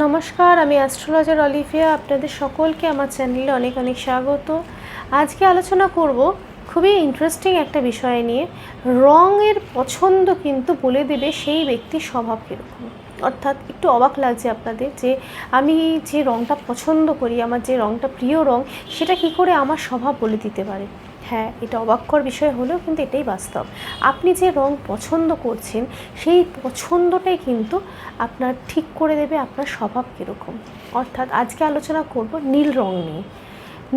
নমস্কার, আমি astrologer Olivia. আপনাদের সকলকে আমার চ্যানেলে অনেক অনেক স্বাগত। আজকে আলোচনা করব খুবই ইন্টারেস্টিং একটা বিষয় নিয়ে। রঙের পছন্দ কিন্তু বলে দেবে সেই ব্যক্তির স্বভাব কীরকম। অর্থাৎ একটু অবাক লাগছে আপনাদের যে আমি যে রঙটা পছন্দ করি, আমার যে রঙটা প্রিয় রঙ, সেটা কী করে আমার স্বভাব বলে দিতে পারে। হ্যাঁ, এটা অবাককর বিষয় হলেও কিন্তু এটাই বাস্তব। আপনি যে রঙ পছন্দ করছেন সেই পছন্দটাই কিন্তু আপনার ঠিক করে দেবে আপনার স্বভাব কীরকম। অর্থাৎ আজকে আলোচনা করব নীল রঙ নিয়ে।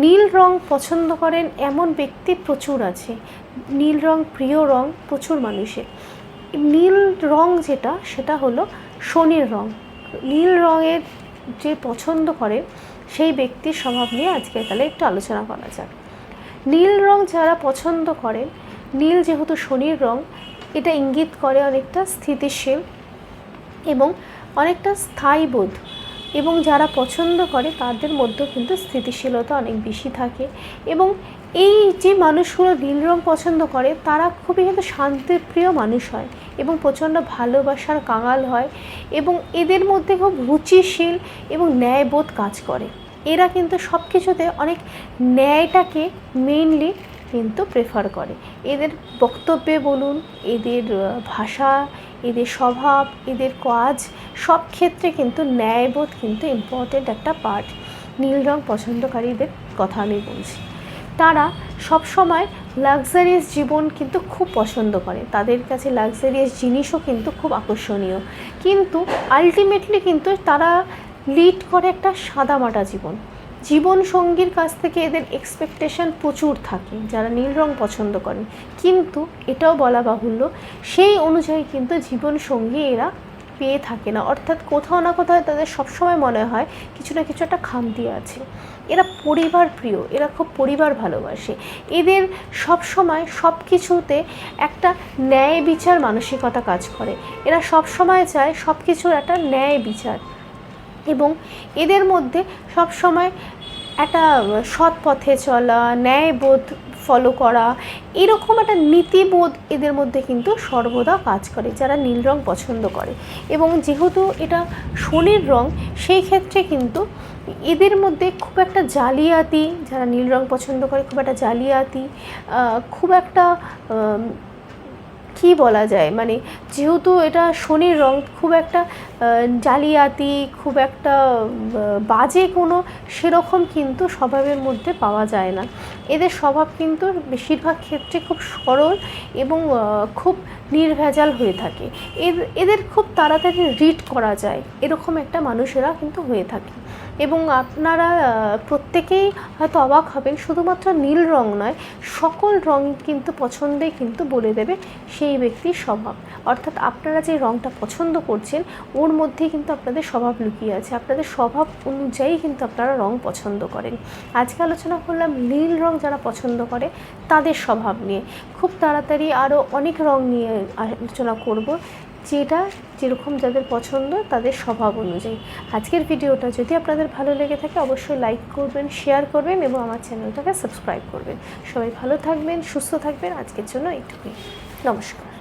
নীল রঙ পছন্দ করেন এমন ব্যক্তি প্রচুর আছে। নীল রঙ প্রিয় রঙ প্রচুর মানুষের। নীল রঙ সেটা হলো শনির রঙ। নীল রঙের যে পছন্দ করে সেই ব্যক্তির স্বভাব নিয়ে আজকে তাহলে একটু আলোচনা করা যাক। নীল রঙ যারা পছন্দ করেন, নীল যেহেতু শনির রঙ, এটা ইঙ্গিত করে অনেকটা স্থিতিশীল এবং অনেকটা স্থায়ীবোধ। এবং যারা পছন্দ করে তাদের মধ্যেও কিন্তু স্থিতিশীলতা অনেক বেশি থাকে। এবং এই যে মানুষগুলো নীল রঙ পছন্দ করে তারা খুবই কিন্তু শান্তিপ্রিয় মানুষ হয় এবং প্রচণ্ড ভালোবাসার কাঙাল হয় এবং এদের মধ্যে খুব রুচিশীল এবং ন্যায়বোধ কাজ করে। এরা কিন্তু সব কিছুতে অনেক ন্যায়টাকে মেইনলি কিন্তু প্রেফার করে। এদের বক্তব্যে বলুন, এদের ভাষা, এদের স্বভাব, এদের কাজ, সব ক্ষেত্রে কিন্তু ন্যায়বোধ কিন্তু ইম্পর্টেন্ট একটা পার্ট। নীল রঙ পছন্দকারীদের কথা আমি বলছি। তারা সবসময় লাক্সারিয়াস জীবন কিন্তু খুব পছন্দ করে। তাদের কাছে লাক্সারিয়াস জিনিসও কিন্তু খুব আকর্ষণীয়, কিন্তু আলটিমেটলি কিন্তু তারা লিড করে একটা সাদামাটা জীবন। জীবন সঙ্গীর কাছ থেকে এদের এক্সপেকটেশন প্রচুর থাকে যারা নীল রঙ পছন্দ করেন, কিন্তু এটাও বলা বাহুল্য সেই অনুযায়ী কিন্তু জীবন সঙ্গী এরা পেয়ে থাকে না। অর্থাৎ কোথাও না কোথাও তাদের সবসময় মনে হয় কিছু না কিছু একটা খামতি আছে। এরা পরিবার প্রিয়, এরা খুব পরিবার ভালোবাসে। এদের সবসময় সব কিছুতে একটা ন্যায় বিচার মানসিকতা কাজ করে। এরা সবসময় চায় সব কিছুর একটা ন্যায় বিচার এবং এদের মধ্যে সবসময় একটা সৎ পথে চলা, ন্যায়বোধ ফলো করা, এরকম একটা নীতিবোধ এদের মধ্যে কিন্তু সর্বদা কাজ করে যারা নীল রঙ পছন্দ করে। এবং যেহেতু এটা শনির রঙ, সেই ক্ষেত্রে কিন্তু এদের মধ্যে খুব একটা জালিয়াতি, যারা নীল রঙ পছন্দ করে খুব একটা জালিয়াতি, খুব একটা কী বলা যায়, মানে যেহেতু এটা শনির রঙ, খুব একটা জালিয়াতি, খুব একটা বাজে কোনো সেরকম কিন্তু স্বভাবের মধ্যে পাওয়া যায় না। এদের স্বভাব কিন্তু বেশিরভাগ ক্ষেত্রে খুব সরল এবং খুব নির্ভেজাল হয়ে থাকে। এদের খুব তাড়াতাড়ি রিড করা যায়, এরকম একটা মানুষেরা কিন্তু হয়ে থাকে। এবং আপনারা প্রত্যেকেই হয়তো অবাক হবেন, শুধুমাত্র নীল রঙ নয়, সকল রঙ কিন্তু পছন্দে কিন্তু বলে দেবে সেই ব্যক্তির স্বভাব। অর্থাৎ আপনারা যে রঙটা পছন্দ করছেন ওর মধ্যে কিন্তু আপনাদের স্বভাব লুকিয়ে আছে। আপনাদের স্বভাব অনুযায়ী কিন্তু আপনারা রঙ পছন্দ করেন। আজকে আলোচনা করলাম নীল রঙ যারা পছন্দ করে তাদের স্বভাব নিয়ে। খুব তাড়াতাড়ি আরও অনেক রঙ নিয়ে আলোচনা করব, যেটা যেরকম যাদের পছন্দ তাদের স্বভাব অনুযায়ী। আজকের ভিডিওটা যদি আপনাদের ভালো লেগে থাকে অবশ্যই লাইক করবেন, শেয়ার করবেন এবং আমার চ্যানেলটাকে সাবস্ক্রাইব করবেন। সবাই ভালো থাকবেন, সুস্থ থাকবেন। আজকের জন্য এইটুকুই। নমস্কার।